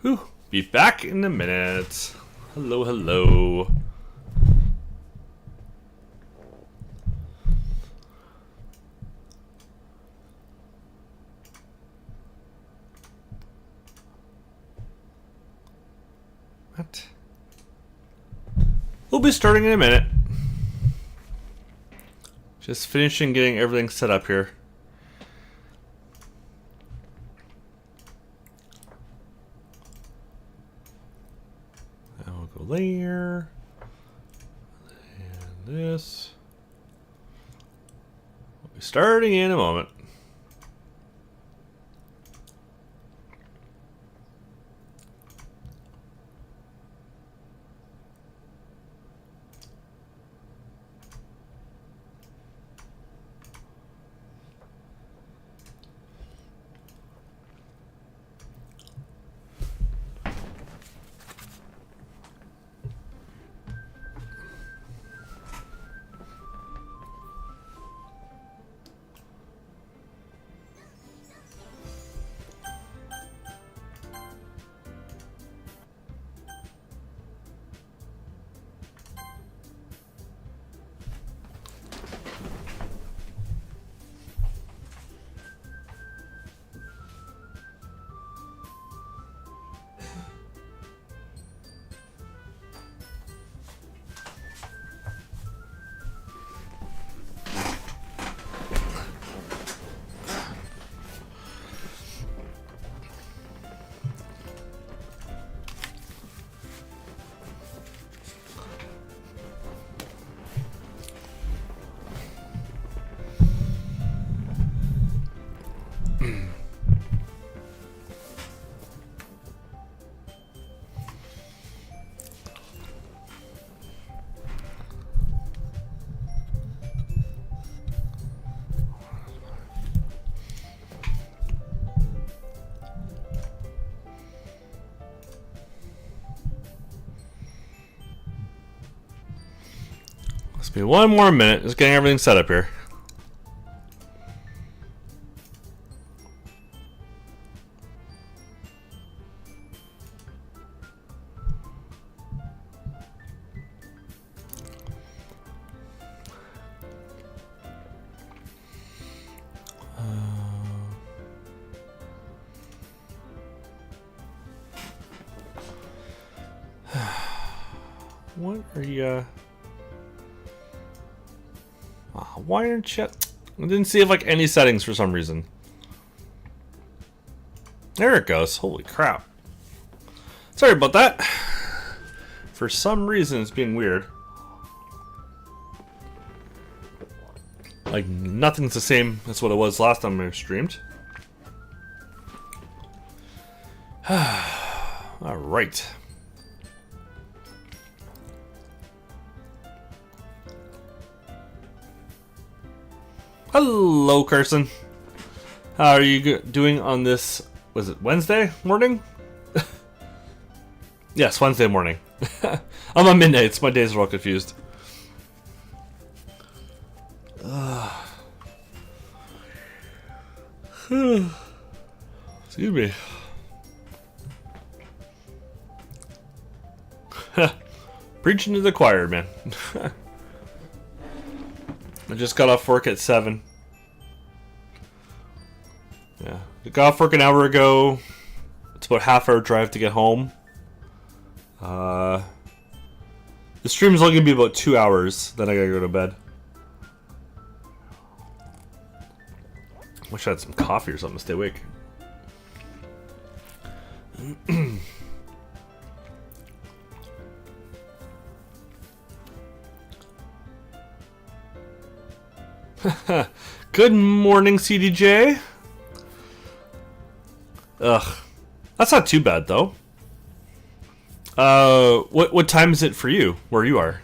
Whew. Be back in a minute. Hello, hello. What? We'll be starting in a minute. Just finishing getting everything set up here. And we'll go there. And this. We'll be starting in a moment. Let's be one more minute. Just getting everything set up here. What are you? Why aren't you? I didn't see like any settings for some reason. There it goes. Holy crap. Sorry about that. For some reason it's being weird. Like nothing's the same as what it was last time I streamed. Alright. Hello, Carson. How are you doing on this, was it Wednesday morning? Yes, Wednesday morning. I'm on midnight, my days are all confused. Excuse me. Preaching to the choir, man. I just got off work at 7. Yeah, I got off work an hour ago. It's about a half-hour drive to get home. The stream's only gonna be about 2 hours. Then I gotta go to bed. Wish I had some coffee or something to stay awake. Good morning, CDJ. Ugh, that's not too bad though. What time is it for you? Where you are?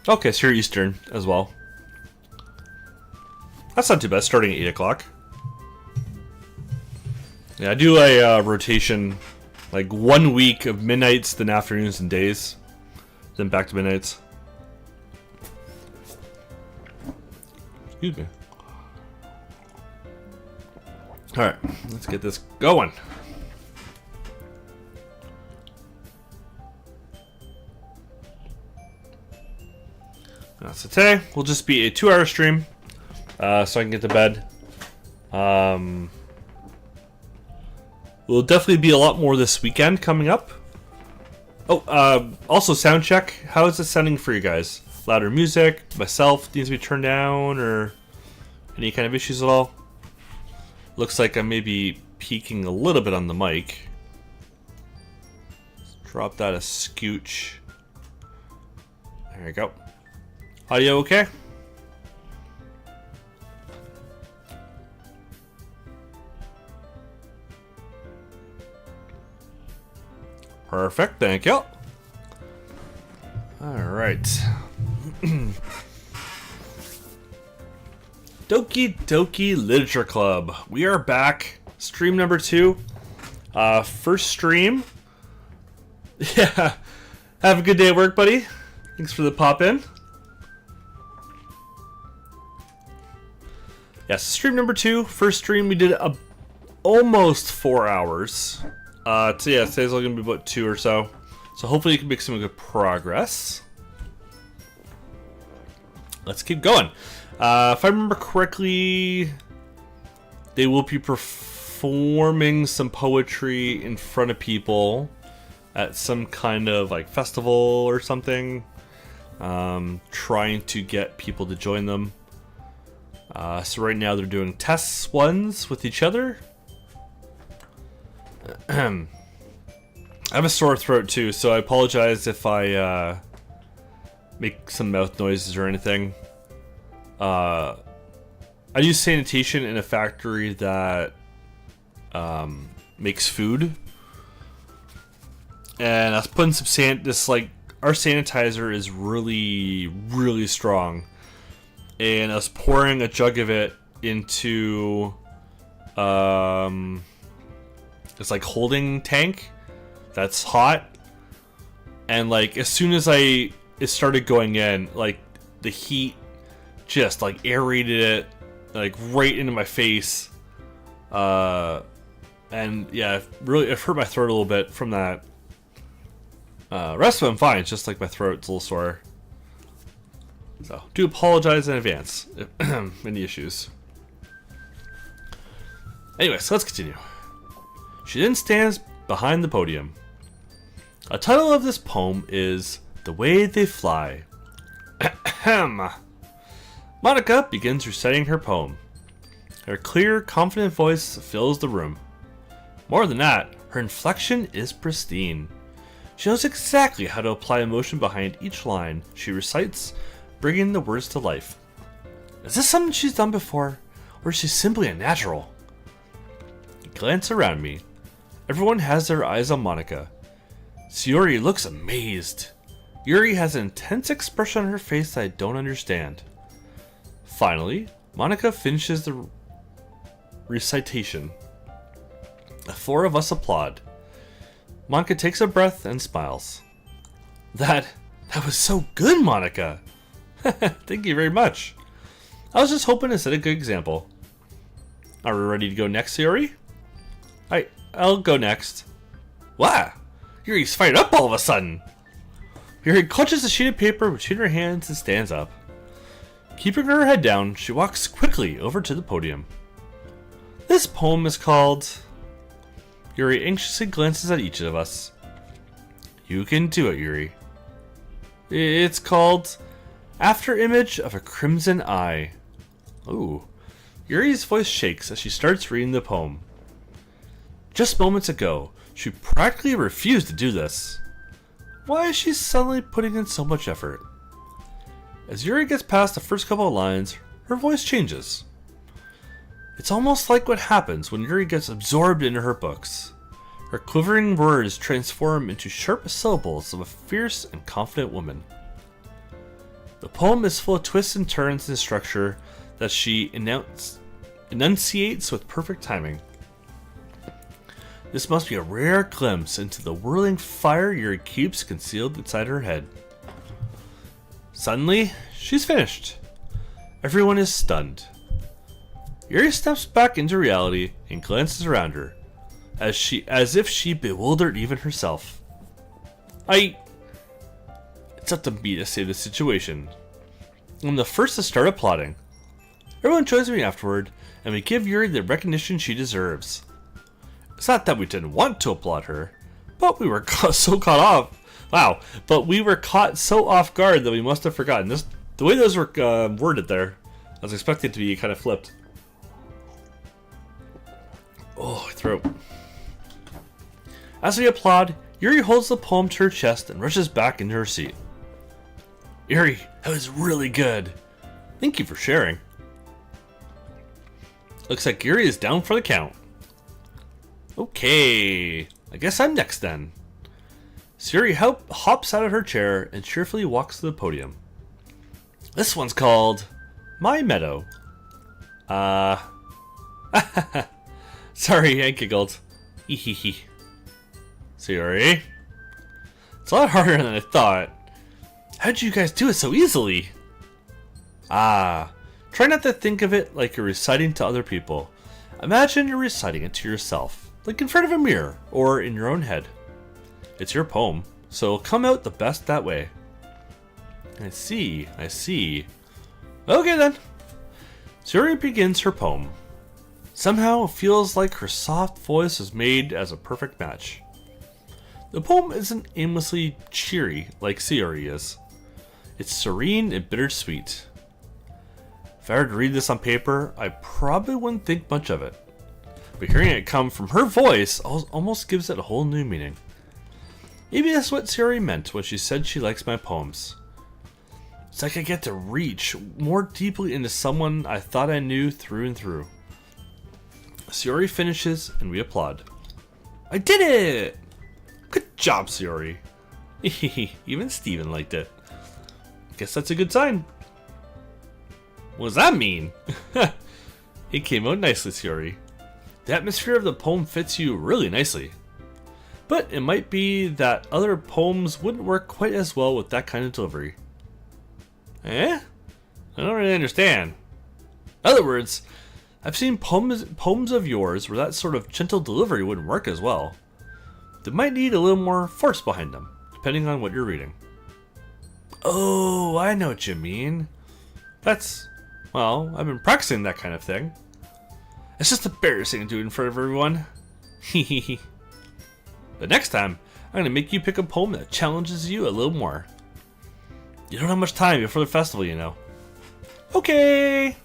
Okay, so you're Eastern as well. That's not too bad. Starting at 8 o'clock. Yeah, I do a rotation, like 1 week of midnights, then afternoons and days, then back to midnights. Excuse me. Alright, let's get this going. So today will just be a 2-hour stream, so I can get to bed. Will definitely be a lot more this weekend coming up. Oh, also sound check. How is it sounding for you guys? Louder music, myself needs to be turned down, or any kind of issues at all? Looks like I may be peaking a little bit on the mic. Let's drop that a scooch. There you go. Audio okay? Perfect, thank you. Alright. Doki Doki Literature Club. We are back. Stream number 2. First stream. Yeah. Have a good day at work, buddy. Thanks for the pop in. Yes, stream number 2. First stream we did almost 4 hours. So yeah, today's only gonna be about 2 or so. So hopefully you can make some good progress. Let's keep going. If I remember correctly, they will be performing some poetry in front of people at some kind of like festival or something. Trying to get people to join them. So right now they're doing test ones with each other. I have a sore throat too, so I apologize if I make some mouth noises or anything. I do sanitation in a factory that makes food, and I was putting some our sanitizer is really strong, and I was pouring a jug of it into this like holding tank that's hot, and like as soon as it started going in, like the heat just like aerated it like right into my face, and yeah, it hurt my throat a little bit from that. Rest of it I'm fine, it's just like my throat's a little sore, so do apologize in advance if any issues. Anyway, so let's continue. She then stands behind the podium. A title of this poem is The Way They Fly. Monica begins reciting her poem. Her clear, confident voice fills the room. More than that, her inflection is pristine. She knows exactly how to apply emotion behind each line she recites, bringing the words to life. Is this something she's done before, or is she simply a natural? I glance around me. Everyone has their eyes on Monica. Sayori looks amazed. Yuri has an intense expression on her face that I don't understand. Finally, Monica finishes the recitation. The 4 of us applaud. Monica takes a breath and smiles. That was so good, Monica. Thank you very much. I was just hoping to set a good example. Are we ready to go next, Sayori? I'll go next. Wow! Yuri's fired up all of a sudden! Yuri clutches a sheet of paper between her hands and stands up. Keeping her head down, she walks quickly over to the podium. This poem is called... Yuri anxiously glances at each of us. You can do it, Yuri. It's called After Image of a Crimson Eye. Ooh. Yuri's voice shakes as she starts reading the poem. Just moments ago, she practically refused to do this. Why is she suddenly putting in so much effort? As Yuri gets past the first couple of lines, her voice changes. It's almost like what happens when Yuri gets absorbed into her books. Her quivering words transform into sharp syllables of a fierce and confident woman. The poem is full of twists and turns in structure that she enunciates with perfect timing. This must be a rare glimpse into the whirling fire Yuri keeps concealed inside her head. Suddenly, she's finished. Everyone is stunned. Yuri steps back into reality and glances around her, as if she bewildered even herself. It's up to me to save the situation. I'm the first to start applauding. Everyone joins me afterward, and we give Yuri the recognition she deserves. It's not that we didn't want to applaud her, but we were so caught off. Wow, but we were caught so off guard that we must have forgotten this. The way those were worded there, I was expecting it to be kind of flipped. Oh, throat. As we applaud, Yuri holds the poem to her chest and rushes back into her seat. Yuri, that was really good. Thank you for sharing. Looks like Yuri is down for the count. Okay, I guess I'm next then. So Yuri hops out of her chair and cheerfully walks to the podium. This one's called My Meadow. Sorry, I giggled. Hehehe. Yuri, it's a lot harder than I thought. How did you guys do it so easily? Try not to think of it like you're reciting to other people. Imagine you're reciting it to yourself, like in front of a mirror or in your own head. It's your poem, so it'll come out the best that way. I see. Okay then. Yuri begins her poem. Somehow it feels like her soft voice was made as a perfect match. The poem isn't aimlessly cheery like Sayori is. It's serene and bittersweet. If I were to read this on paper, I probably wouldn't think much of it. But hearing it come from her voice almost gives it a whole new meaning. Maybe that's what Sayori meant when she said she likes my poems. It's like I get to reach more deeply into someone I thought I knew through and through. Sayori finishes and we applaud. I did it! Good job, Sayori. Even Steven liked it. Guess that's a good sign. What does that mean? It came out nicely, Sayori. The atmosphere of the poem fits you really nicely. But it might be that other poems wouldn't work quite as well with that kind of delivery. Eh? I don't really understand. In other words, I've seen poems of yours where that sort of gentle delivery wouldn't work as well. They might need a little more force behind them, depending on what you're reading. Oh, I know what you mean. Well, I've been practicing that kind of thing. It's just embarrassing to do it in front of everyone. Hehehe. But next time, I'm gonna make you pick a poem that challenges you a little more. You don't have much time before the festival, you know. Okay!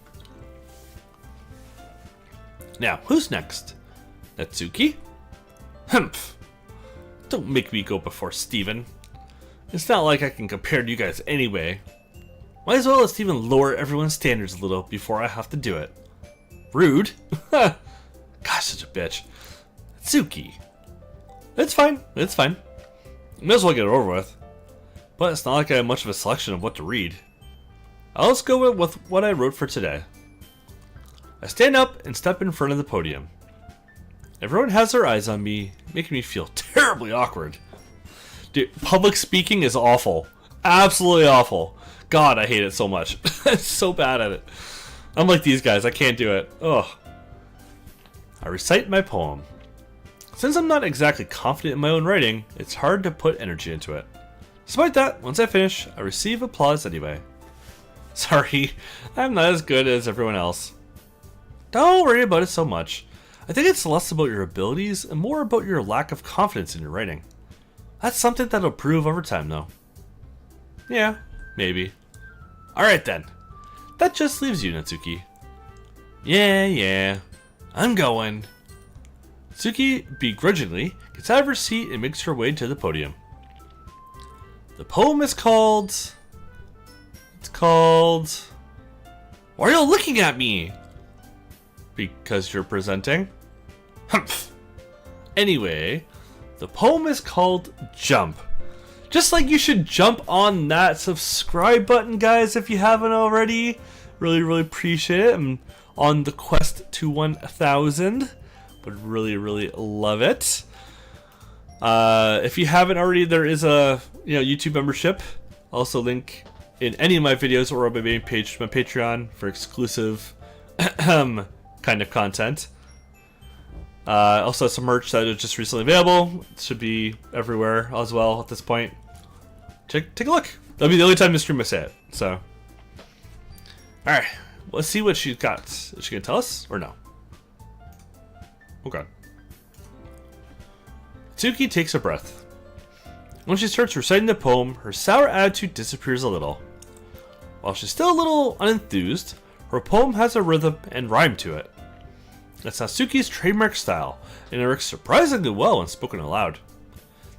Now, who's next? Natsuki? Humph! Don't make me go before Steven. It's not like I can compare to you guys anyway. Might as well let Steven lower everyone's standards a little before I have to do it. Rude. Gosh, such a bitch. Natsuki. It's fine. May as well get it over with. But it's not like I have much of a selection of what to read. I'll just go with what I wrote for today. I stand up and step in front of the podium. Everyone has their eyes on me, making me feel terribly awkward. Dude, public speaking is awful. Absolutely awful. God, I hate it so much. I'm so bad at it. I'm like these guys, I can't do it. Ugh. I recite my poem. Since I'm not exactly confident in my own writing, it's hard to put energy into it. Despite that, once I finish, I receive applause anyway. Sorry, I'm not as good as everyone else. Don't worry about it so much. I think it's less about your abilities and more about your lack of confidence in your writing. That's something that'll improve over time, though. Yeah, maybe. Alright then. That just leaves you, Natsuki. Yeah. I'm going. Natsuki begrudgingly gets out of her seat and makes her way to the podium. The poem is called... It's called... Why are you looking at me? Because you're presenting? Humph. Anyway, the poem is called Jump. Just like you should jump on that subscribe button, guys, if you haven't already. Really appreciate it. I'm on the quest to 1,000. Would really love it. If you haven't already, there is a YouTube membership. Also link in any of my videos or on my main page, my Patreon, for exclusive kind of content. Also some merch that is just recently available. It should be everywhere as well at this point. Take a look. That'll be the only time in the stream I say it. So, alright. Let's see what she's got. Is she gonna tell us or no? Okay. Tsuki takes a breath. When she starts reciting the poem, her sour attitude disappears a little. While she's still a little unenthused, her poem has a rhythm and rhyme to it. That's Natsuki's trademark style, and it works surprisingly well when spoken aloud.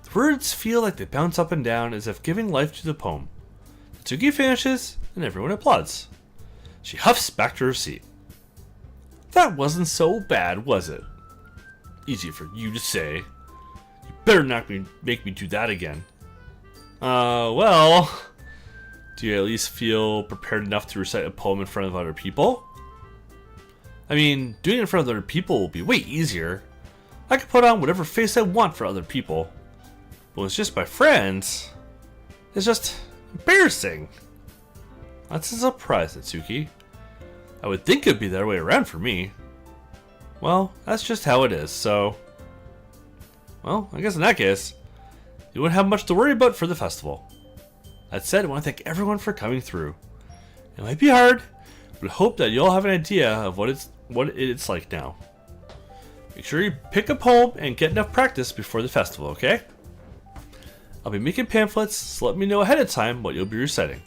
The words feel like they bounce up and down as if giving life to the poem. Natsuki finishes, and everyone applauds. She huffs back to her seat. That wasn't so bad, was it? Easy for you to say. You better not make me do that again. Well... Do you at least feel prepared enough to recite a poem in front of other people? I mean, doing it in front of other people will be way easier. I can put on whatever face I want for other people. But when it's just my friends, it's just embarrassing. That's a surprise, Natsuki. I would think it'd be the other way around for me. Well, that's just how it is, so... Well, I guess in that case, you wouldn't have much to worry about for the festival. That said, I want to thank everyone for coming through. It might be hard, but I hope that you all have an idea of what it's like now. Make sure you pick a poem and get enough practice before the festival, okay? I'll be making pamphlets, so let me know ahead of time what you'll be reciting.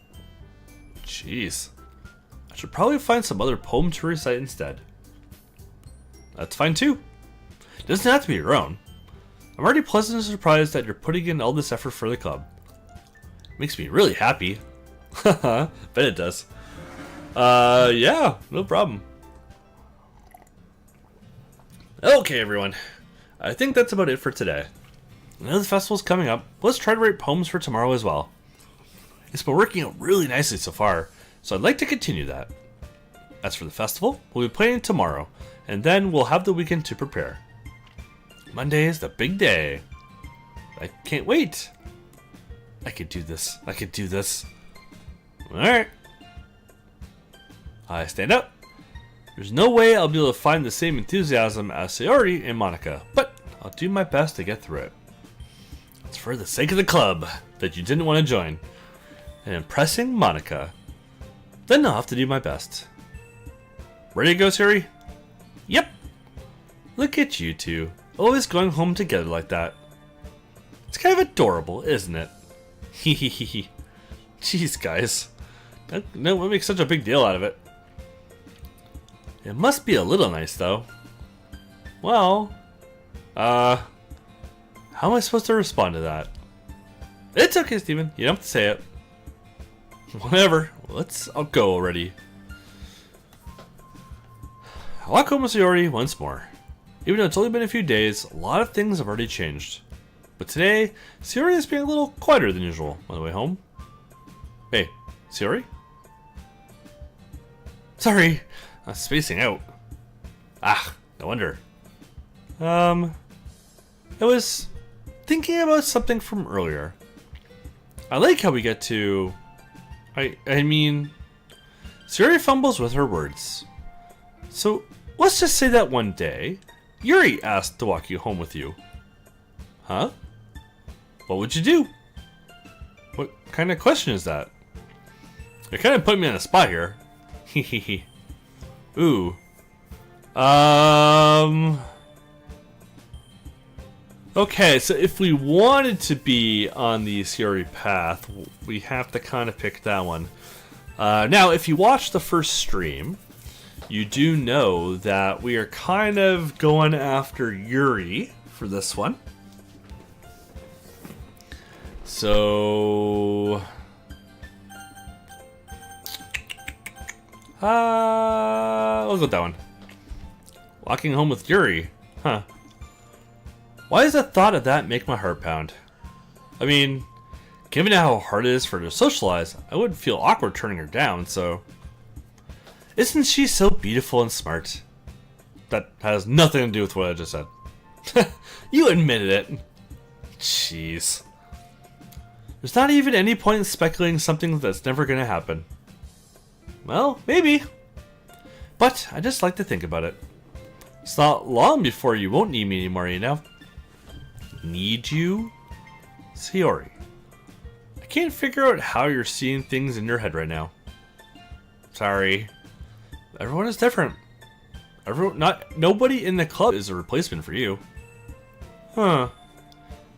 Jeez. I should probably find some other poem to recite instead. That's fine too. It doesn't have to be your own. I'm already pleasantly surprised that you're putting in all this effort for the club. Makes me really happy. Haha, bet it does. Yeah, no problem. Okay, everyone. I think that's about it for today. I know the festival's coming up. Let's try to write poems for tomorrow as well. It's been working out really nicely so far, so I'd like to continue that. As for the festival, we'll be playing tomorrow, and then we'll have the weekend to prepare. Monday is the big day. I can't wait. I could do this. I could do this. Alright. I stand up. There's no way I'll be able to find the same enthusiasm as Sayori and Monica, but I'll do my best to get through it. It's for the sake of the club that you didn't want to join. And impressing Monica. Then I'll have to do my best. Ready to go, Sayori? Yep. Look at you two. Always going home together like that. It's kind of adorable, isn't it? Hehehe. Jeez, guys. Don't make such a big deal out of it. It must be a little nice, though. Well, how am I supposed to respond to that? It's okay, Steven. You don't have to say it. Whatever. I'll go already. I walk home with Sayori once more. Even though it's only been a few days, a lot of things have already changed. But today, Sayori is being a little quieter than usual on the way home. Hey, Sayori? Sorry, I'm spacing out. Ah, no wonder. I was thinking about something from earlier. I like how we get to... I mean... Sayori fumbles with her words. So, let's just say that one day, Yuri asked to walk you home with you. Huh? What would you do? What kind of question is that? You're kind of putting me on the spot here. Hehehe. Ooh. Okay, so if we wanted to be on the Sayori path, we have to kind of pick that one. Now, if you watch the first stream, you do know that we are kind of going after Yuri for this one. So... we'll go with that one. Walking home with Yuri. Huh. Why does the thought of that make my heart pound? I mean, given how hard it is for her to socialize, I wouldn't feel awkward turning her down, so... Isn't she so beautiful and smart? That has nothing to do with what I just said. You admitted it. Jeez. There's not even any point in speculating something that's never gonna happen. Well, maybe. But I just like to think about it. It's not long before you won't need me anymore, you know? Need you? Sayori. I can't figure out how you're seeing things in your head right now. Sorry. Everyone is different. Nobody in the club is a replacement for you. Huh.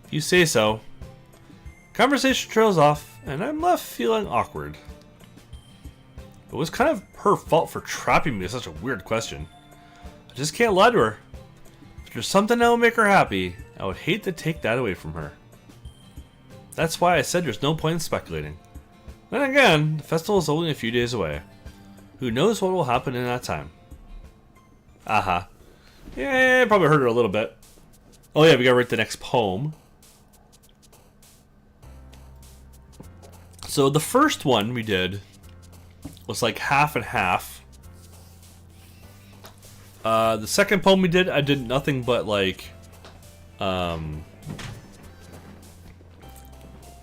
If you say so. Conversation trails off, and I'm left feeling awkward. It was kind of her fault for trapping me with such a weird question. I just can't lie to her. If there's something that will make her happy, I would hate to take that away from her. That's why I said there's no point in speculating. Then again, the festival is only a few days away. Who knows what will happen in that time? Aha. Yeah, I probably heard her a little bit. Oh yeah, we gotta write the next poem. So the first one we did was like half and half. The second poem we did, I did nothing but like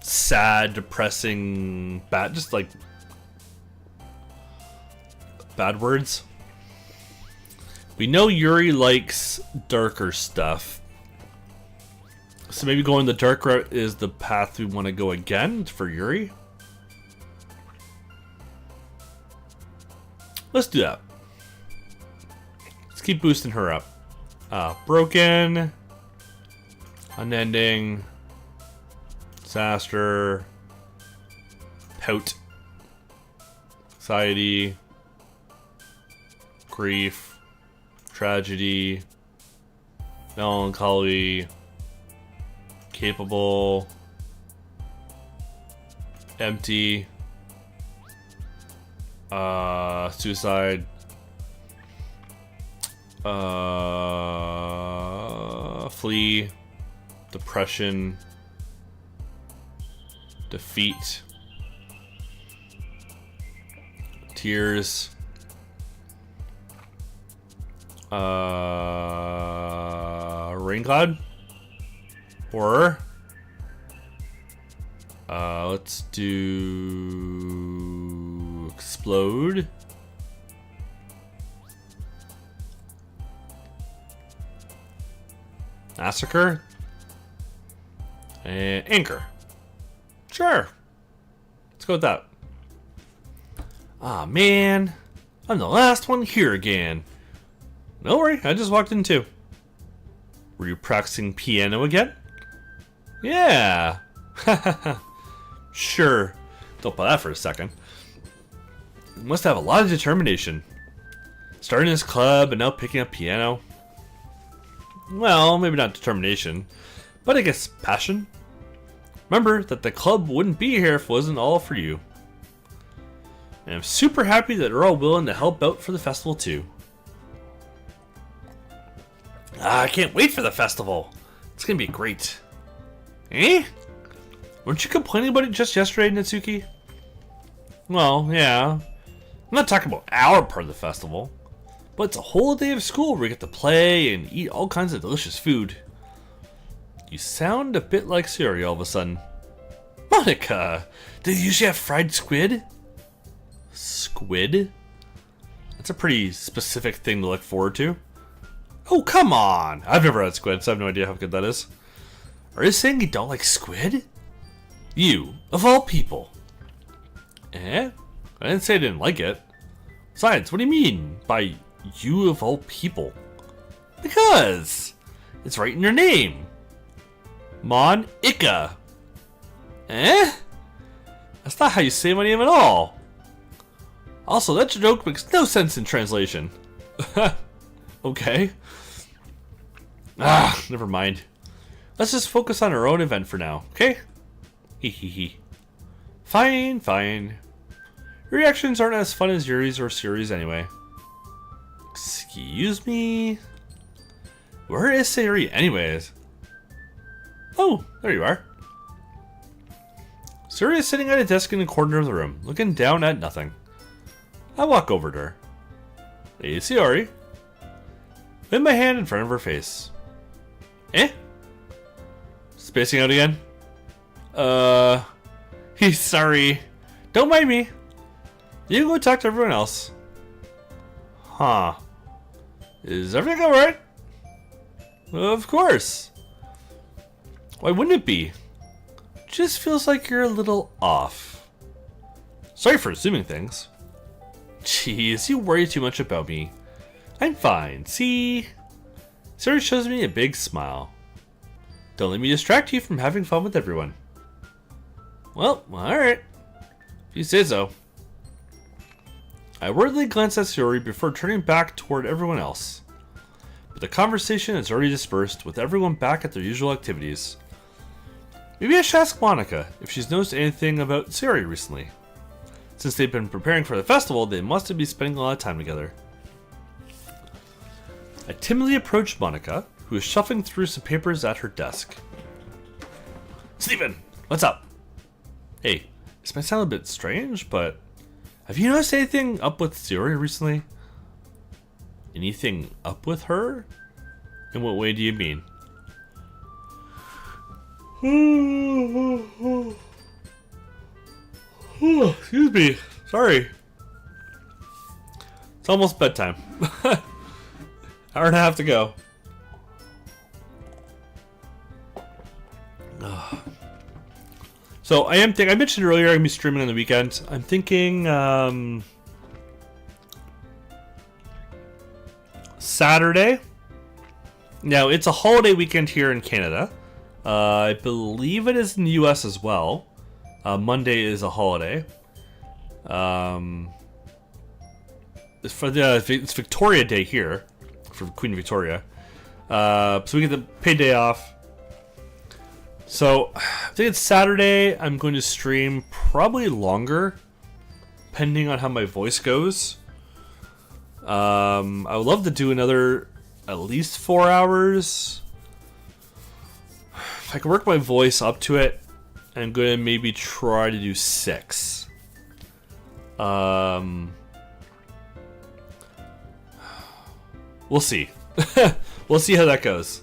sad, depressing, bad, just like bad words. We know Yuri likes darker stuff, so maybe going the dark route is the path we want to go again for Yuri. Let's do that. Let's keep boosting her up. Broken, unending, disaster, pout, anxiety, grief, tragedy, melancholy, capable, empty, suicide, flee, depression, defeat, tears, rain cloud, horror. Let's do explode, massacre, and anchor. Sure, let's go with that. Ah, man, I'm the last one here again. Don't worry, I just walked in too. Were you practicing piano again? Yeah. Sure. Don't buy that for a second. You must have a lot of determination. Starting this club and now picking up piano. Well, maybe not determination, but I guess passion. Remember that the club wouldn't be here if it wasn't all for you. And I'm super happy that they're all willing to help out for the festival too. I can't wait for the festival. It's gonna be great. Eh? Weren't you complaining about it just yesterday, Natsuki? Well, yeah. I'm not talking about our part of the festival, but it's a whole day of school where we get to play and eat all kinds of delicious food. You sound a bit like Sayori all of a sudden. Monica, do you usually have fried squid? Squid? That's a pretty specific thing to look forward to. Oh, come on! I've never had squid, so I have no idea how good that is. Are you saying you don't like squid? You, of all people. Eh? I didn't say I didn't like it. Besides, what do you mean by you of all people? Because it's right in your name. Mon-Ika. Eh? That's not how you say my name at all. Also, that joke makes no sense in translation. Okay. Ah, never mind. Let's just focus on our own event for now, okay? Hehehe. Fine, fine. Your reactions aren't as fun as Yuri's or Sayori's anyway. Excuse me? Where is Sayori anyways? Oh, there you are. Sayori is sitting at a desk in the corner of the room, looking down at nothing. I walk over to her. Hey, Sayori. With my hand in front of her face. Eh? Spacing out again? He's sorry. Don't mind me. You can go talk to everyone else. Huh. Is everything alright? Of course. Why wouldn't it be? Just feels like you're a little off. Sorry for assuming things. Jeez, you worry too much about me. I'm fine, see? Sarah shows me a big smile. Don't let me distract you from having fun with everyone. Well, alright. If you say so. I worriedly glance at Sayori before turning back toward everyone else. But the conversation is already dispersed, with everyone back at their usual activities. Maybe I should ask Monica if she's noticed anything about Sayori recently. Since they've been preparing for the festival, they must be spending a lot of time together. I timidly approached Monica, who is shuffling through some papers at her desk. Steven, what's up? Hey, this might sound a bit strange, but have you noticed anything up with Sayori recently? Anything up with her? In what way do you mean? Excuse me. Sorry. It's almost bedtime. Hour and a half to go. So I mentioned earlier I'm gonna be streaming on the weekend. I'm thinking Saturday. Now it's a holiday weekend here in Canada. I believe it is in the US as well. Monday is a holiday. It's Victoria Day here for Queen Victoria. So we get the paid day off. So I think it's Saturday. I'm going to stream probably longer, depending on how my voice goes. I would love to do another at least 4 hours. If I can work my voice up to it, I'm going to maybe try to do 6. We'll see. We'll see how that goes.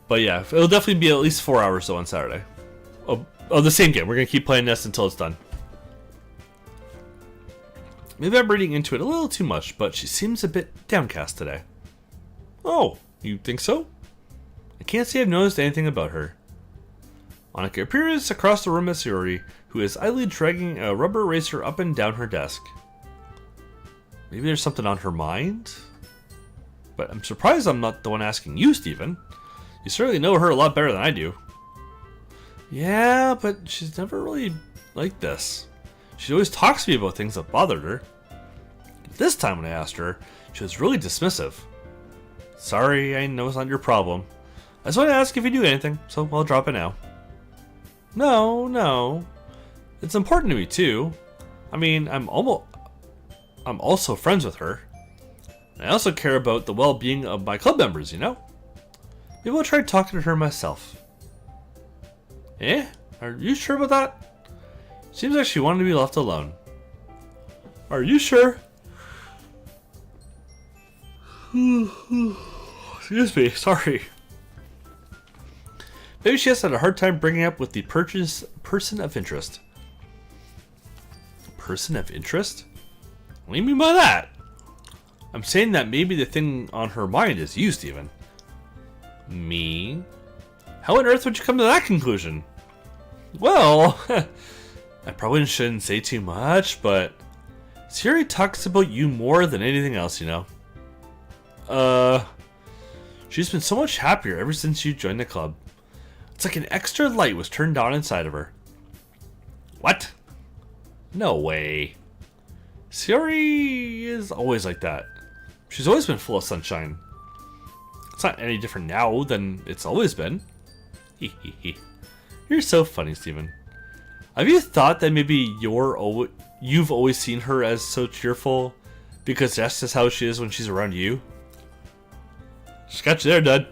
But yeah, it'll definitely be at least 4 hours though on Saturday. Oh, the same game. We're going to keep playing this until it's done. Maybe I'm reading into it a little too much, but she seems a bit downcast today. Oh, you think so? I can't say I've noticed anything about her. Monica appears across the room at Sayori, who is idly dragging a rubber eraser up and down her desk. Maybe there's something on her mind? But I'm surprised I'm not the one asking you, Steven. You certainly know her a lot better than I do. Yeah, but she's never really like this. She always talks to me about things that bothered her. This time when I asked her, she was really dismissive. Sorry, I know it's not your problem. I just want to ask if you do anything, so I'll drop it now. No. It's important to me too. I mean, I'm also friends with her. I also care about the well-being of my club members, you know? Maybe I'll try talking to her myself. Eh? Are you sure about that? Seems like she wanted to be left alone. Are you sure? Excuse me, sorry. Maybe she has had a hard time bringing up with the person of interest. Person of interest? What do you mean by that? I'm saying that maybe the thing on her mind is you, Steven. Me? How on earth would you come to that conclusion? Well, I probably shouldn't say too much, but Sayori talks about you more than anything else, you know. She's been so much happier ever since you joined the club. It's like an extra light was turned on inside of her. What? No way. Sayori is always like that. She's always been full of sunshine. It's not any different now than it's always been. You're so funny, Steven. Have you thought that maybe you've always seen her as so cheerful because that's just how she is when she's around you? Just got you there, Dad.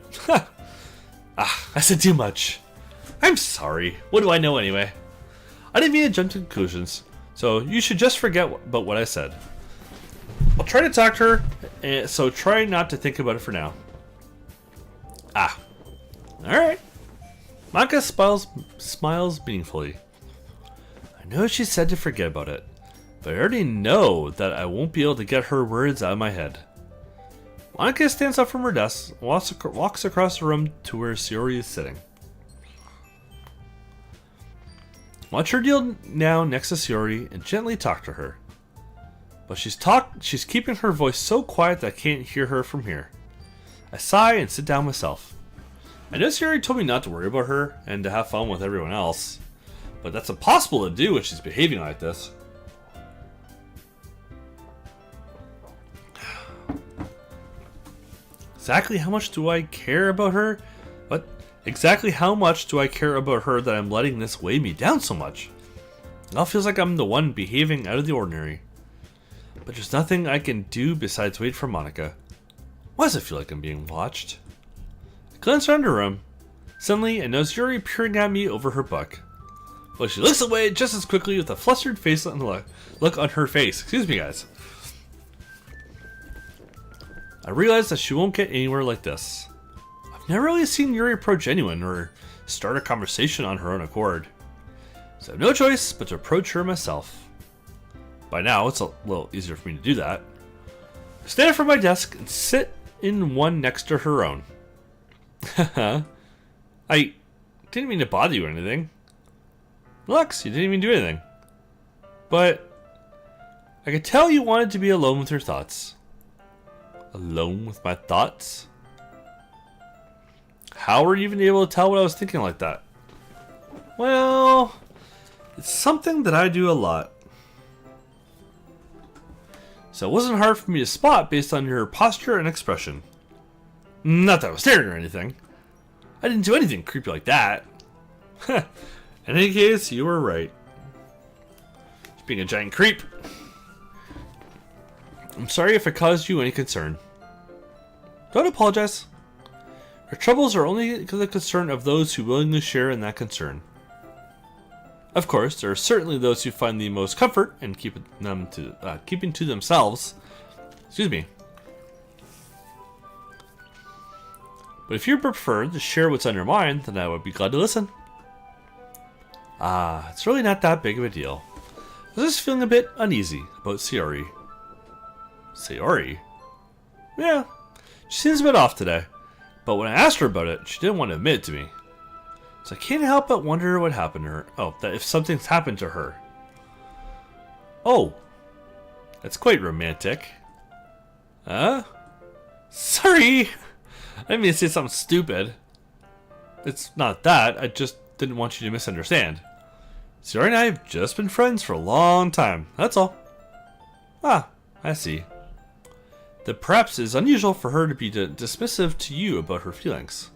I said too much. I'm sorry. What do I know anyway? I didn't mean to jump to conclusions, so you should just forget about what I said. I'll try to talk to her, so try not to think about it for now. Alright. Monica smiles meaningfully. I know she said to forget about it, but I already know that I won't be able to get her words out of my head. Monika stands up from her desk, walks across the room to where Sayori is sitting. Watch her kneel now next to Sayori and gently talk to her. But she's keeping her voice so quiet that I can't hear her from here. I sigh and sit down myself. I know Sayori told me not to worry about her and to have fun with everyone else, but that's impossible to do when she's behaving like this. Exactly how much do I care about her? What? Exactly how much do I care about her that I'm letting this weigh me down so much? It all feels like I'm the one behaving out of the ordinary. But there's nothing I can do besides wait for Monika. Why does it feel like I'm being watched? I glance around the room. Suddenly, I notice Yuri peering at me over her book. Well, she looks away just as quickly with a flustered face and look on her face. Excuse me, guys. I realize that she won't get anywhere like this. I've never really seen Yuri approach anyone or start a conversation on her own accord. So I have no choice but to approach her myself. By now, it's a little easier for me to do that. I stand up from my desk and sit in one next to her own. I didn't mean to bother you or anything. Lux, you didn't even do anything. But I could tell you wanted to be alone with your thoughts. Alone with my thoughts? How were you even able to tell what I was thinking like that? Well, it's something that I do a lot. So it wasn't hard for me to spot based on your posture and expression. Not that I was staring or anything. I didn't do anything creepy like that. In any case, you were right. Just being a giant creep. I'm sorry if I caused you any concern. Don't apologize. Our troubles are only the concern of those who willingly share in that concern. Of course, there are certainly those who find the most comfort in keeping to themselves. Excuse me. But if you prefer to share what's on your mind, then I would be glad to listen. It's really not that big of a deal. I was just feeling a bit uneasy about Sayori. Sayori? Yeah, she seems a bit off today. But when I asked her about it, she didn't want to admit it to me. So I can't help but wonder what happened to her. Oh, that if something's happened to her. Oh, that's quite romantic. Sorry! I didn't mean to say something stupid. It's not that, I just didn't want you to misunderstand. Sayori and I have just been friends for a long time, that's all. Ah, I see. That perhaps it's unusual for her to be dismissive to you about her feelings.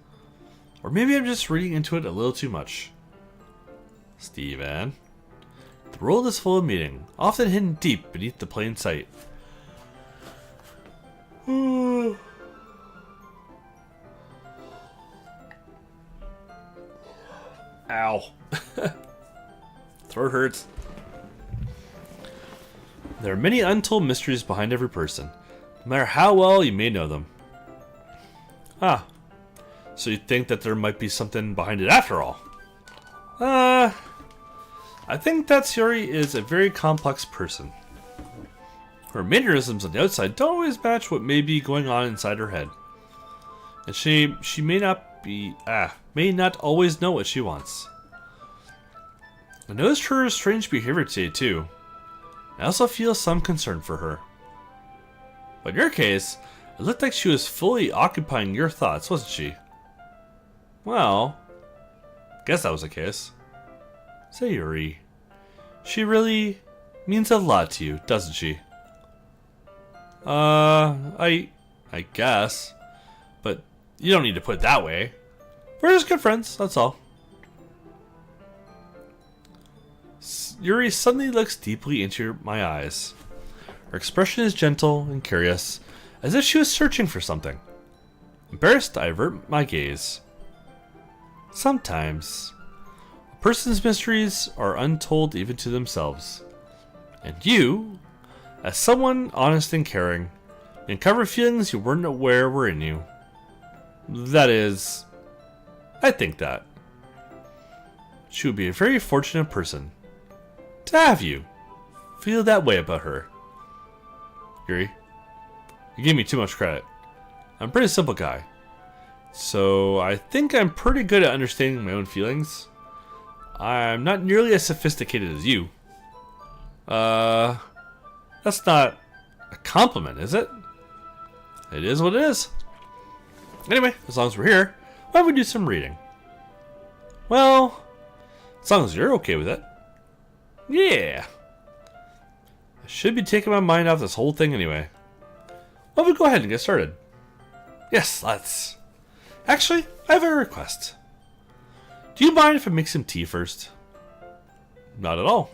Or maybe I'm just reading into it a little too much. Steven. The world is full of meaning, often hidden deep beneath the plain sight. Ow. Throat hurts. There are many untold mysteries behind every person, no matter how well you may know them. So you think that there might be something behind it after all? I think that Sayori is a very complex person. Her mannerisms on the outside don't always match what may be going on inside her head. And she may not always know what she wants. I noticed her strange behavior today too. I also feel some concern for her. But in your case, it looked like she was fully occupying your thoughts, wasn't she? Well, guess that was the case. Sayori. She really means a lot to you, doesn't she? I guess. But you don't need to put it that way. We're just good friends, that's all. Yuri suddenly looks deeply into my eyes. Her expression is gentle and curious, as if she was searching for something. Embarrassed, I avert my gaze. Sometimes, a person's mysteries are untold even to themselves. And you, as someone honest and caring, uncover feelings you weren't aware were in you. That is, I think that. She would be a very fortunate person. to have you feel that way about her. Yuri, you gave me too much credit. I'm a pretty simple guy, so I think I'm pretty good at understanding my own feelings. I'm not nearly as sophisticated as you. That's not a compliment, is it? It is what it is. Anyway, as long as we're here, why don't we do some reading? Well, as long as you're okay with it. Yeah. I should be taking my mind off this whole thing anyway. Why don't we go ahead and get started? Yes, let's. Actually, I have a request. Do you mind if I make some tea first? Not at all.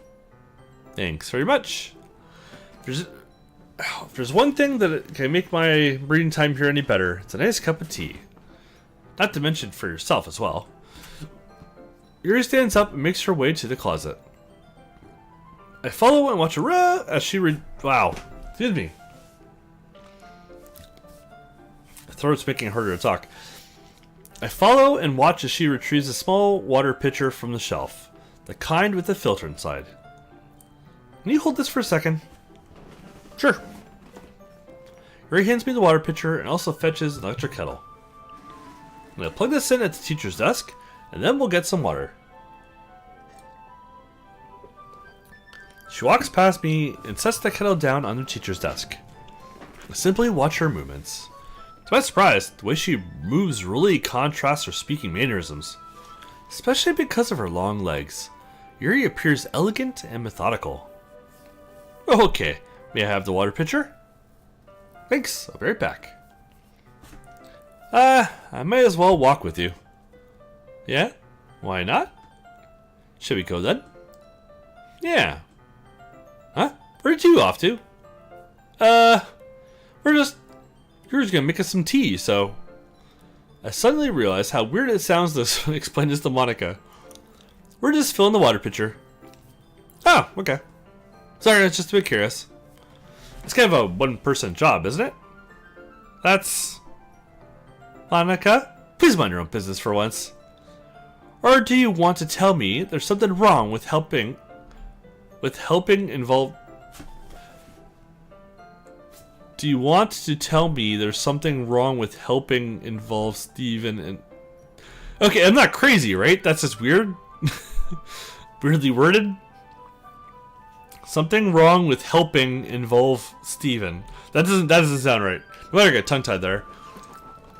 Thanks very much. If there's one thing that can make my reading time here any better, it's a nice cup of tea. Not to mention for yourself as well. Yuri stands up and makes her way to the closet. I follow and watch her as she wow. Excuse me. The throat's making it harder to talk. I follow and watch as she retrieves a small water pitcher from the shelf. The kind with the filter inside. Can you hold this for a second? Sure. Yuri hands me the water pitcher and also fetches an electric kettle. I'm going to plug this in at the teacher's desk, and then we'll get some water. She walks past me and sets the kettle down on the teacher's desk. I simply watch her movements. To my surprise, the way she moves really contrasts her speaking mannerisms. Especially because of her long legs. Yuri appears elegant and methodical. Okay, may I have the water pitcher? Thanks, I'll be right back. I might as well walk with you. Yeah? Why not? Should we go then? Yeah. Huh? Where did you off to? You're just gonna make us some tea, so... I suddenly realized how weird it sounds to explain this to Monica. We're just filling the water pitcher. Oh, okay. Sorry, I was just a bit curious. It's kind of a one-person job, isn't it? That's... Monica, please mind your own business for once. Or do you want to tell me there's something wrong with helping involve... Do you want to tell me there's something wrong with helping involve Steven and... Okay, I'm not crazy, right? That's just weird. Weirdly worded. Something wrong with helping involve Steven. That doesn't sound right. No matter, I got tongue-tied there.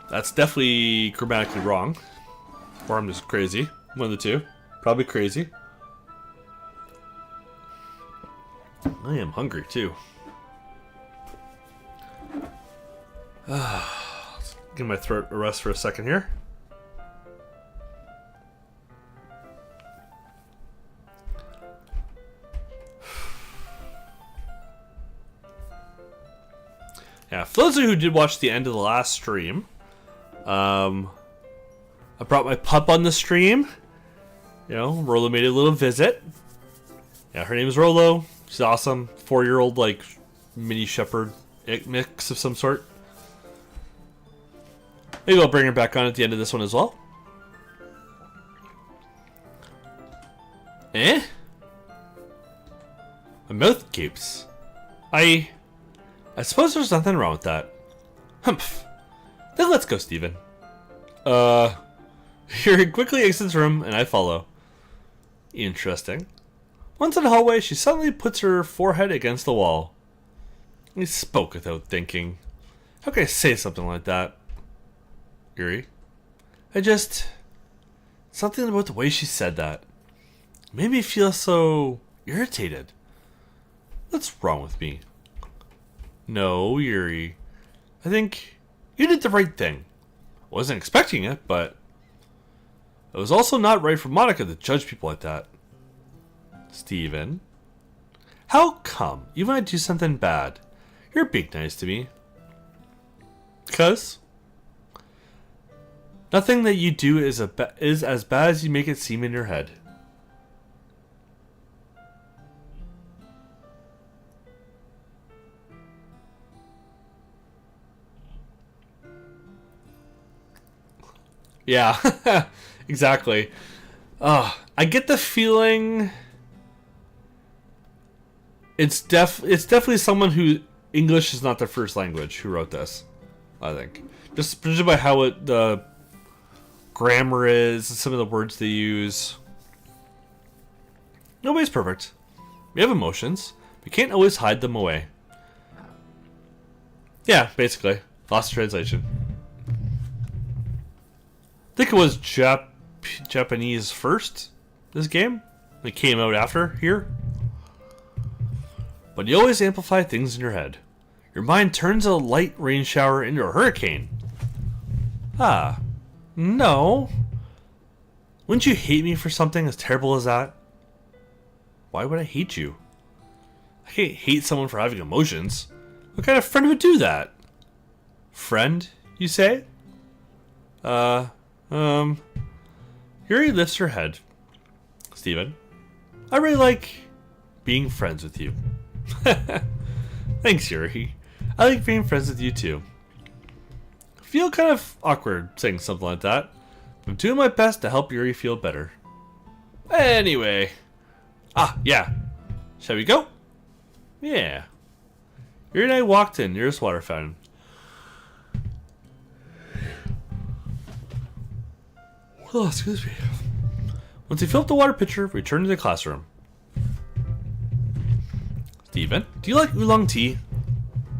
That's definitely grammatically wrong. Or I'm just crazy. One of the two. Probably crazy. I am hungry too. Let's give my throat a rest for a second here. Yeah, for those of you who did watch the end of the last stream, I brought my pup on the stream. You know, Rolo made a little visit. Yeah, her name is Rolo. She's awesome. 4-year-old, like, mini shepherd mix of some sort. Maybe I'll bring her back on at the end of this one as well. Eh? My mouth gapes. I suppose there's nothing wrong with that. Humph. Then let's go, Steven. Yuri quickly exits the room and I follow. Interesting. Once in the hallway, she suddenly puts her forehead against the wall. He spoke without thinking. How can I say something like that? Yuri? Something about the way she said that made me feel so irritated. What's wrong with me? No, Yuri. I think you did the right thing. I wasn't expecting it, but it was also not right for Monica to judge people like that. Steven? How come, even when I do something bad, you're being nice to me? 'Cause nothing that you do is as bad as you make it seem in your head. Yeah, exactly. I get the feeling It's definitely someone who English is not their first language who wrote this. I think just judging by how the grammar is and some of the words they use. Nobody's perfect. We have emotions. We can't always hide them away. Yeah, basically. Lost translation. I think it was Japanese first, this game. It came out after here. But you always amplify things in your head. Your mind turns a light rain shower into a hurricane. Ah, no. Wouldn't you hate me for something as terrible as that? Why would I hate you? I can't hate someone for having emotions. What kind of friend would do that? Friend, you say? Yuri lifts her head. Steven, I really like being friends with you. Thanks, Yuri. I like being friends with you too. I feel kind of awkward saying something like that. I'm doing my best to help Yuri feel better. Anyway. Yeah. Shall we go? Yeah. Yuri and I walked in nearest water fountain. Oh, excuse me. Once he filled up the water pitcher, we returned to the classroom. Steven, do you like oolong tea?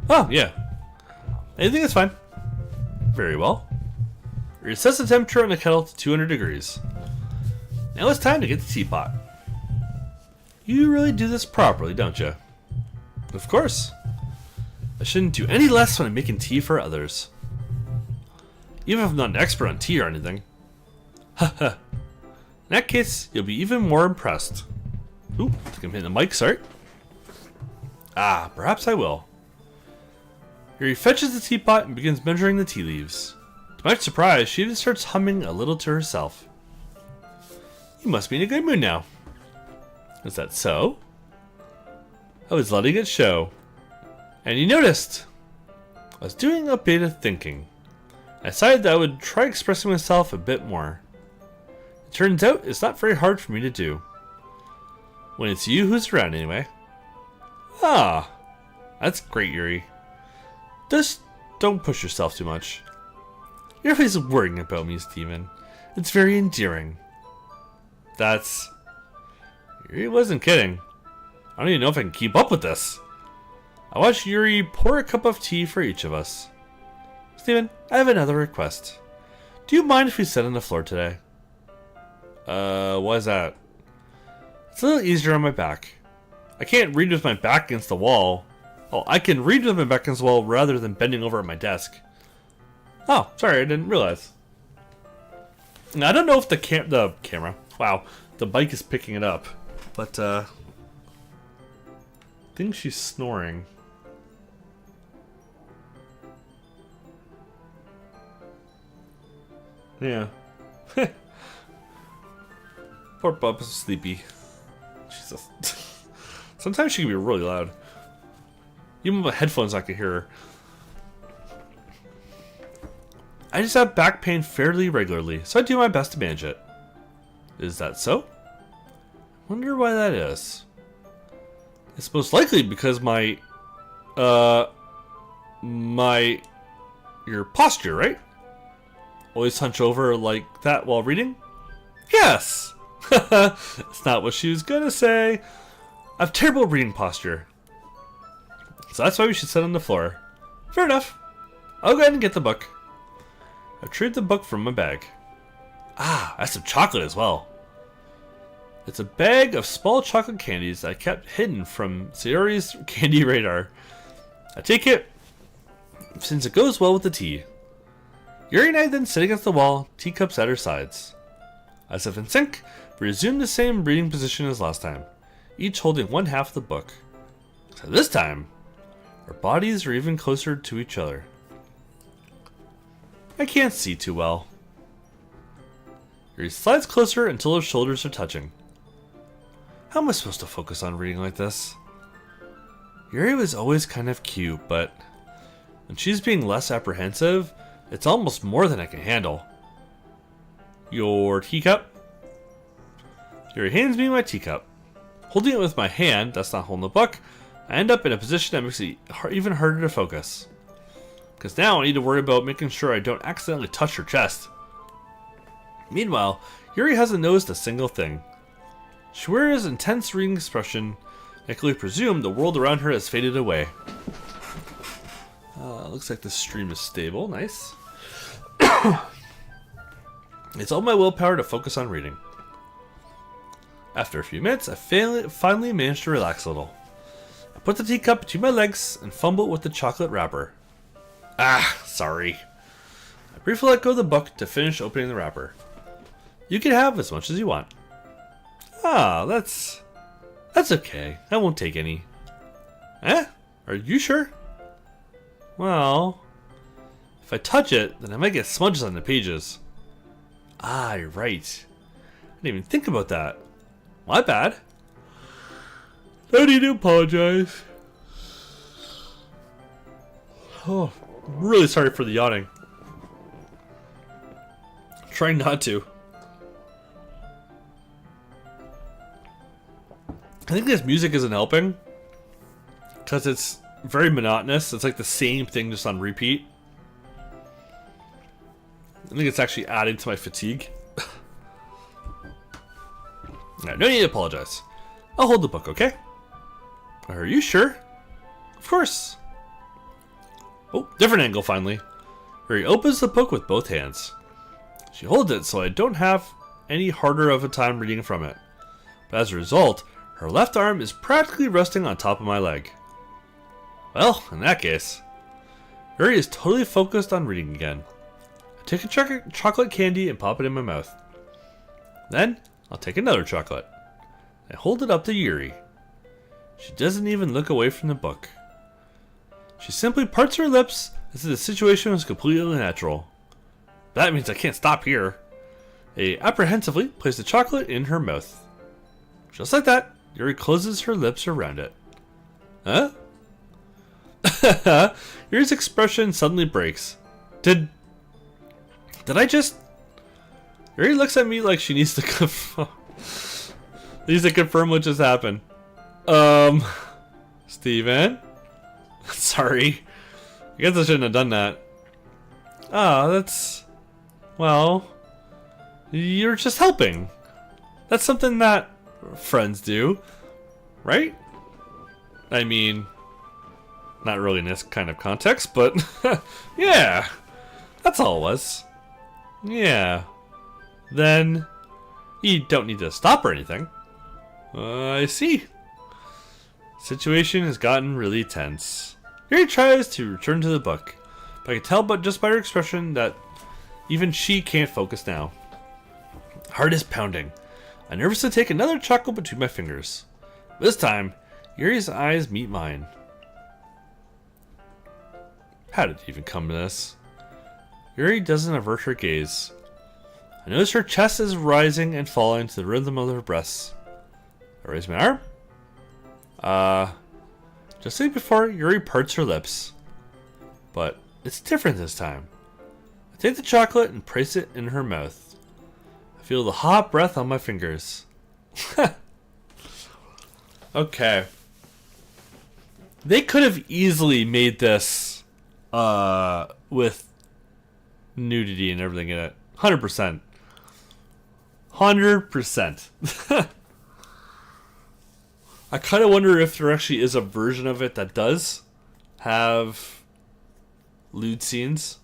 Oh, yeah. Anything is fine. Very well. We set the temperature on the kettle to 200 degrees. Now it's time to get the teapot. You really do this properly, don't you? Of course. I shouldn't do any less when I'm making tea for others. Even if I'm not an expert on tea or anything. Haha. In that case, you'll be even more impressed. Ooh, I think I'm hitting the mic, sorry. Perhaps I will. Here he fetches the teapot and begins measuring the tea leaves. To my surprise, she even starts humming a little to herself. You must be in a good mood now. Is that so? I was letting it show. And you noticed. I was doing a bit of thinking. I decided that I would try expressing myself a bit more. It turns out it's not very hard for me to do. When it's you who's around anyway. That's great, Yuri. Just don't push yourself too much. You're always worrying about me, Steven. It's very endearing. Yuri wasn't kidding. I don't even know if I can keep up with this. I watched Yuri pour a cup of tea for each of us. Steven, I have another request. Do you mind if we sit on the floor today? Why is that? It's a little easier on my back. I can't read with my back against the wall. Oh, I can read with my back against the wall rather than bending over at my desk. Oh, sorry, I didn't realize. Now, I don't know if the camera, wow, the bike is picking it up, but I think she's snoring. Yeah. Poor Bub's sleepy. Jesus. Sometimes she can be really loud. Even with my headphones, I can hear her. I just have back pain fairly regularly, so I do my best to manage it. Is that so? Wonder why that is. It's most likely because your posture, right? Always hunch over like that while reading? Yes! That's not what she was gonna say. I have terrible reading posture. So that's why we should sit on the floor. Fair enough. I'll go ahead and get the book. I retrieved the book from my bag. I have some chocolate as well. It's a bag of small chocolate candies that I kept hidden from Sayori's candy radar. I take it since it goes well with the tea. Yuri and I then sit against the wall, teacups at our sides. As if in sync, we resume the same reading position as last time, each holding one half of the book. So this time, our bodies are even closer to each other. I can't see too well. Yuri slides closer until her shoulders are touching. How am I supposed to focus on reading like this? Yuri was always kind of cute, but when she's being less apprehensive, it's almost more than I can handle. Your teacup? Yuri hands me my teacup. Holding it with my hand, that's not holding the book, I end up in a position that makes it even harder to focus. Because now I need to worry about making sure I don't accidentally touch her chest. Meanwhile, Yuri hasn't noticed a single thing. She wears an intense reading expression. I can only presume the world around her has faded away. Looks like the stream is stable. Nice. It's all my willpower to focus on reading. After a few minutes, I finally managed to relax a little. I put the teacup between my legs and fumbled with the chocolate wrapper. Ah, sorry. I briefly let go of the book to finish opening the wrapper. You can have as much as you want. Ah, that's okay. I won't take any. Eh? Are you sure? Well, if I touch it, then I might get smudges on the pages. Ah, you're right. I didn't even think about that. My bad. No need to apologize. Oh, I'm really sorry for the yawning. I'm trying not to. I think this music isn't helping. Because it's very monotonous. It's like the same thing just on repeat. I think it's actually adding to my fatigue. No need to apologize. I'll hold the book, okay? Are you sure? Of course. Oh, different angle finally. Yuri opens the book with both hands. She holds it so I don't have any harder of a time reading from it. But as a result, her left arm is practically resting on top of my leg. Well, in that case, Yuri is totally focused on reading again. I take a chocolate candy and pop it in my mouth. Then, I'll take another chocolate. I hold it up to Yuri. She doesn't even look away from the book. She simply parts her lips as if the situation was completely natural. That means I can't stop here. I apprehensively place the chocolate in her mouth. Just like that, Yuri closes her lips around it. Huh? Yuri's expression suddenly breaks. Did I just... Yuri looks at me like she needs to confirm what just happened. Steven? Sorry. I guess I shouldn't have done that. Ah, that's... Well... You're just helping. That's something that friends do. Right? I mean... Not really in this kind of context, but... yeah! That's all it was. Yeah. Then... You don't need to stop or anything. I see. Situation has gotten really tense. Yuri tries to return to the book, but I can tell just by her expression that even she can't focus now. Heart is pounding. I'm nervous to take another chocolate between my fingers. This time, Yuri's eyes meet mine. How did it even come to this? Yuri doesn't avert her gaze. I notice her chest is rising and falling to the rhythm of her breaths. I raise my arm. Just like before, Yuri parts her lips. But it's different this time. I take the chocolate and place it in her mouth. I feel the hot breath on my fingers. Okay. They could have easily made this with nudity and everything in it. 100%. 100%. I kind of wonder if there actually is a version of it that does have lewd scenes.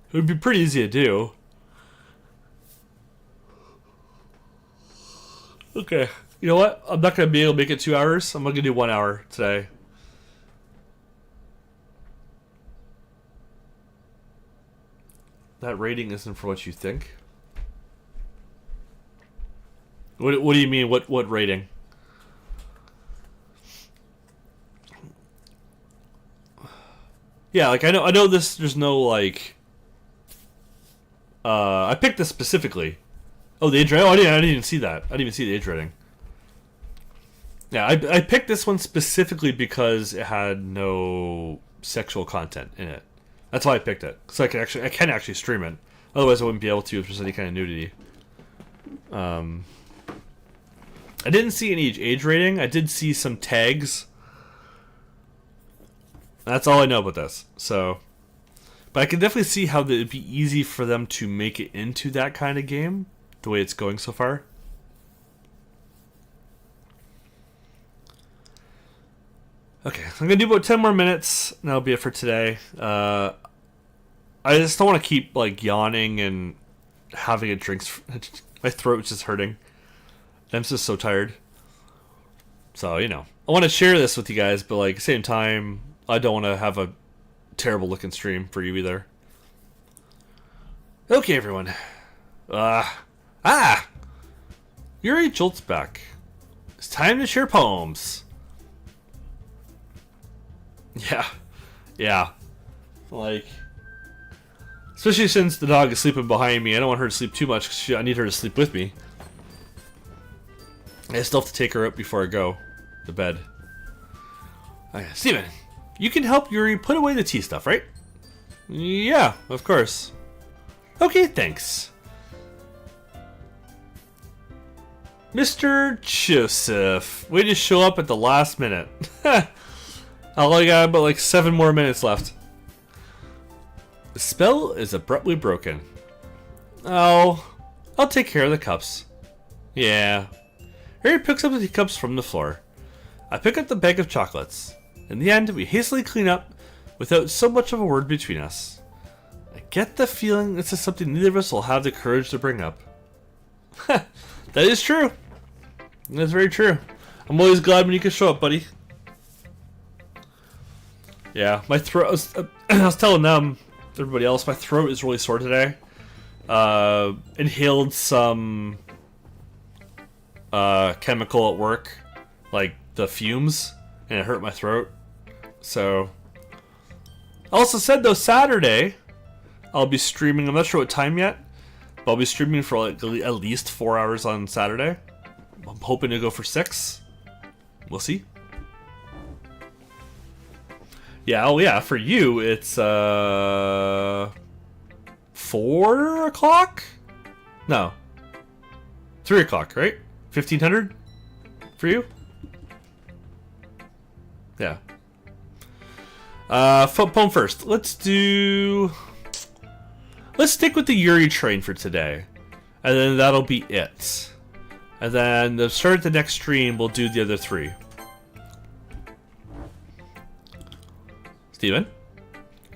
It would be pretty easy to do. Okay. You know what? I'm not going to be able to make it 2 hours. I'm going to do 1 hour today. That rating isn't for what you think. What do you mean? What rating? Yeah, like I know this. There's no like. I picked this specifically. Oh, the age rating. Oh, I didn't even see that. I didn't even see the age rating. Yeah, I picked this one specifically because it had no sexual content in it. That's why I picked it. So I can actually stream it. Otherwise, I wouldn't be able to if there's any kind of nudity. I didn't see any age rating. I did see some tags. That's all I know about this. So, but I can definitely see how it'd be easy for them to make it into that kind of game, the way it's going so far. Okay, I'm gonna do about 10 more minutes, and that'll be it for today. I just don't want to keep like yawning and having a drink. My throat's just hurting. I'm just so tired. So, you know, I want to share this with you guys, but like at the same time, I don't want to have a terrible looking stream for you either. Okay, everyone. Yuri Jolt's back. It's time to share poems. Yeah. Like, especially since the dog is sleeping behind me, I don't want her to sleep too much because I need her to sleep with me. I still have to take her up before I go to bed. Okay, Steven, you can help Yuri put away the tea stuff, right? Yeah, of course. Okay, thanks. Mr. Joseph, way to show up at the last minute. I only got about like 7 more minutes left. The spell is abruptly broken. Oh, I'll take care of the cups. Yeah. Harry picks up the teacups from the floor. I pick up the bag of chocolates. In the end, we hastily clean up without so much of a word between us. I get the feeling this is something neither of us will have the courage to bring up. That is true. That's very true. I'm always glad when you can show up, buddy. Yeah, my throat. I was telling them, everybody else, my throat is really sore today. Inhaled some chemical at work, like the fumes, and it hurt my throat. So, I also said though Saturday, I'll be streaming. I'm not sure what time yet, but I'll be streaming for like at least 4 hours on Saturday. I'm hoping to go for 6. We'll see. Yeah, oh yeah, for you, it's 4 o'clock? No. 3 o'clock, right? 1500 for you? Yeah. Poem first. Let's stick with the Yuri train for today. And then that'll be it. And then the start of the next stream, we'll do the other 3. Steven,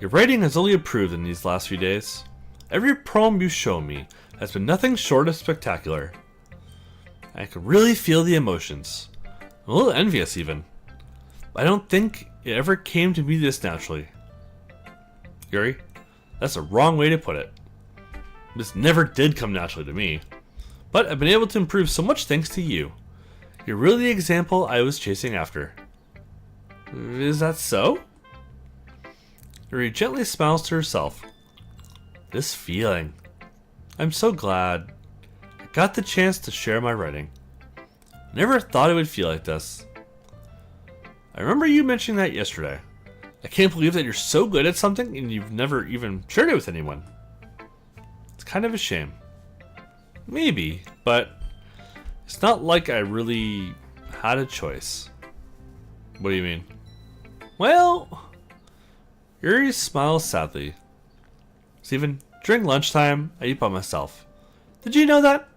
your writing has only improved in these last few days. Every poem you've shown me has been nothing short of spectacular. I can really feel the emotions. I'm a little envious even. I don't think it ever came to me this naturally. Yuri, that's a wrong way to put it. This never did come naturally to me. But I've been able to improve so much thanks to you. You're really the example I was chasing after. Is that so? Yuri gently smiles to herself. This feeling. I'm so glad I got the chance to share my writing. Never thought it would feel like this. I remember you mentioning that yesterday. I can't believe that you're so good at something and you've never even shared it with anyone. It's kind of a shame. Maybe, but it's not like I really had a choice. What do you mean? Well, Yuri smiles sadly. Steven, during lunchtime, I eat by myself. Did you know that?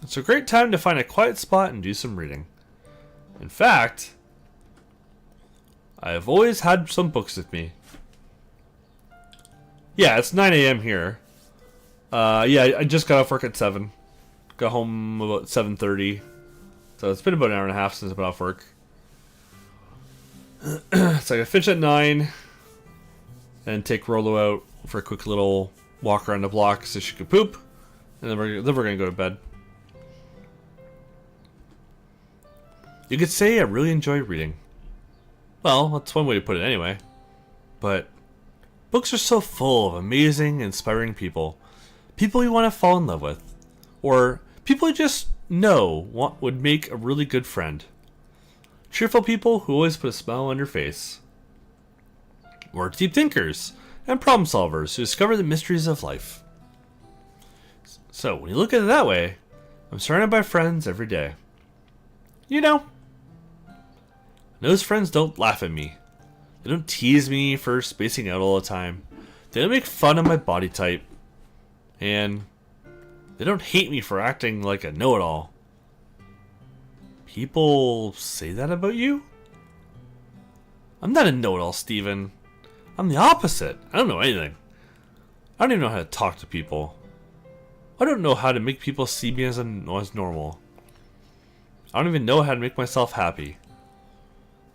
It's a great time to find a quiet spot and do some reading. In fact, I have always had some books with me. Yeah, it's 9 a.m. here. Yeah, I just got off work at 7. Got home about 7:30. So it's been about an hour and a half since I've been off work. So I finish at 9. And take Rolo out for a quick little walk around the block so she could poop. And then we're going to go to bed. You could say I really enjoy reading. Well, that's one way to put it anyway. But books are so full of amazing, inspiring people. People you want to fall in love with. Or people you just know would make a really good friend. Cheerful people who always put a smile on your face. Or deep thinkers and problem solvers who discover the mysteries of life. So, when you look at it that way, I'm surrounded by friends every day. You know, those friends don't laugh at me. They don't tease me for spacing out all the time. They don't make fun of my body type. And they don't hate me for acting like a know-it-all. People say that about you? I'm not a know-it-all, Steven. I'm the opposite. I don't know anything. I don't even know how to talk to people. I don't know how to make people see me as normal. I don't even know how to make myself happy.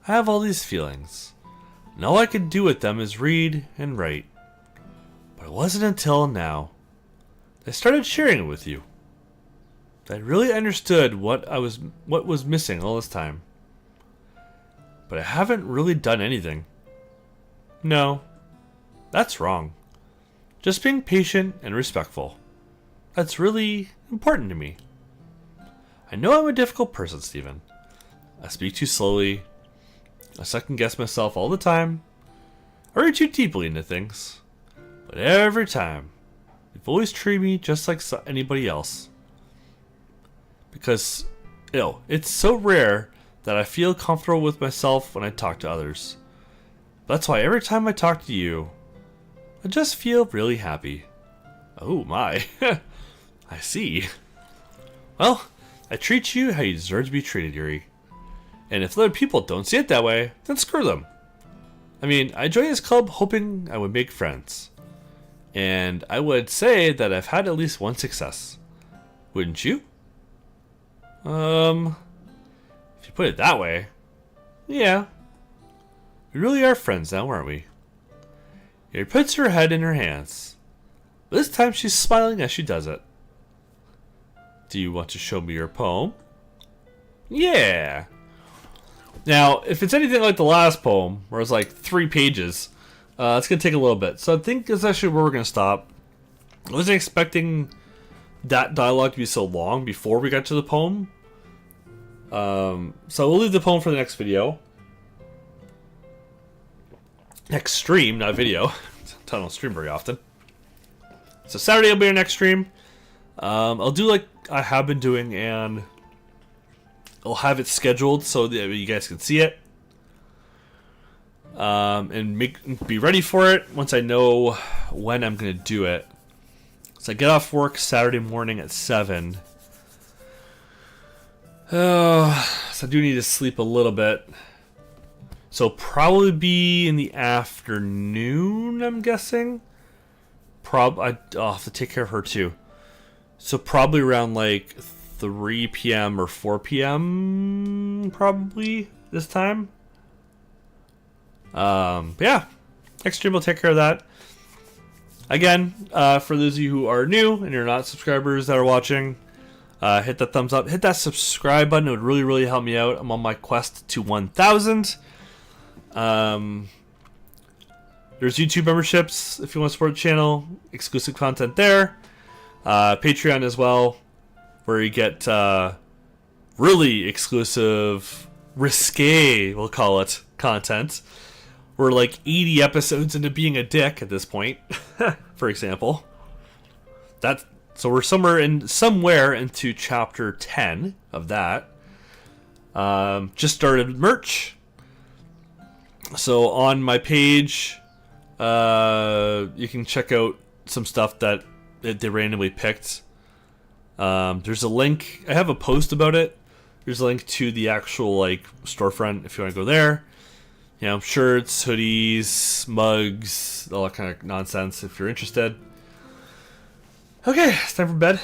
I have all these feelings, and all I can do with them is read and write. But it wasn't until now that I started sharing it with you that I really understood what was missing all this time. But I haven't really done anything. No, that's wrong. Just being patient and respectful. That's really important to me. I know I'm a difficult person, Steven. I speak too slowly. I second guess myself all the time. I read too deeply into things. But every time, you've always treated me just like anybody else. Because, it's so rare that I feel comfortable with myself when I talk to others. That's why every time I talk to you, I just feel really happy. Oh my, I see. Well, I treat you how you deserve to be treated, Yuri. And if other people don't see it that way, then screw them. I mean, I joined this club hoping I would make friends. And I would say that I've had at least one success. Wouldn't you? If you put it that way, yeah. We really are friends now, aren't we? Yuri puts her head in her hands. This time she's smiling as she does it. Do you want to show me your poem? Yeah. Now, if it's anything like the last poem, where it's like 3 pages, it's going to take a little bit. So I think that's actually where we're going to stop. I wasn't expecting that dialogue to be so long before we got to the poem. So we'll leave the poem for the next video. Next stream, not video. I don't stream very often. So Saturday will be our next stream. I'll do like I have been doing, and I'll have it scheduled so that you guys can see it. And be ready for it once I know when I'm going to do it. So I get off work Saturday morning at 7. So I do need to sleep a little bit. So probably be in the afternoon, I'm guessing. I'll have to take care of her too. So probably around like 3 p.m. or 4 p.m. probably this time. But yeah, next stream will take care of that. Again, for those of you who are new and you're not subscribers that are watching, hit that thumbs up, hit that subscribe button. It would really, really help me out. I'm on my quest to 1,000. There's YouTube memberships if you want to support the channel, exclusive content there. Patreon as well, where you get really exclusive, risque, we'll call it, content. We're like 80 episodes into being a dick at this point, for example. So we're somewhere into chapter 10 of that. Just started merch. So on my page, you can check out some stuff that they randomly picked. There's a link. I have a post about it. There's a link to the actual like storefront if you want to go there. You know, shirts, hoodies, mugs, all that kind of nonsense if you're interested. Okay, it's time for bed.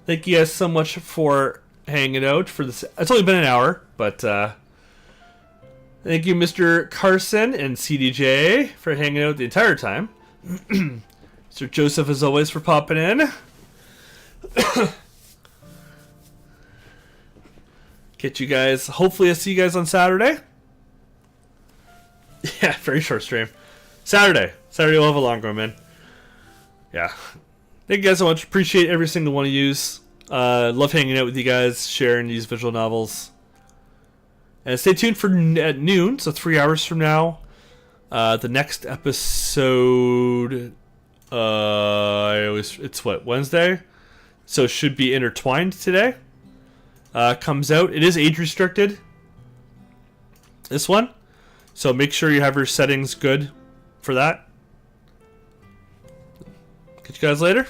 Thank you guys so much for hanging out for this. It's only been an hour, but thank you, Mr. Carson and CDJ, for hanging out the entire time. Mr. Joseph, as always, for popping in. Get you guys. Hopefully, I'll see you guys on Saturday. Yeah, very short stream. Saturday we'll have a longer one, man. Yeah. Thank you guys so much. Appreciate every single one of yous. Love hanging out with you guys, sharing these visual novels. And stay tuned for at noon, so 3 hours from now. The next episode, it's what, Wednesday? So it should be intertwined today. comes out. It is age restricted, this one. So make sure you have your settings good for that. Catch you guys later.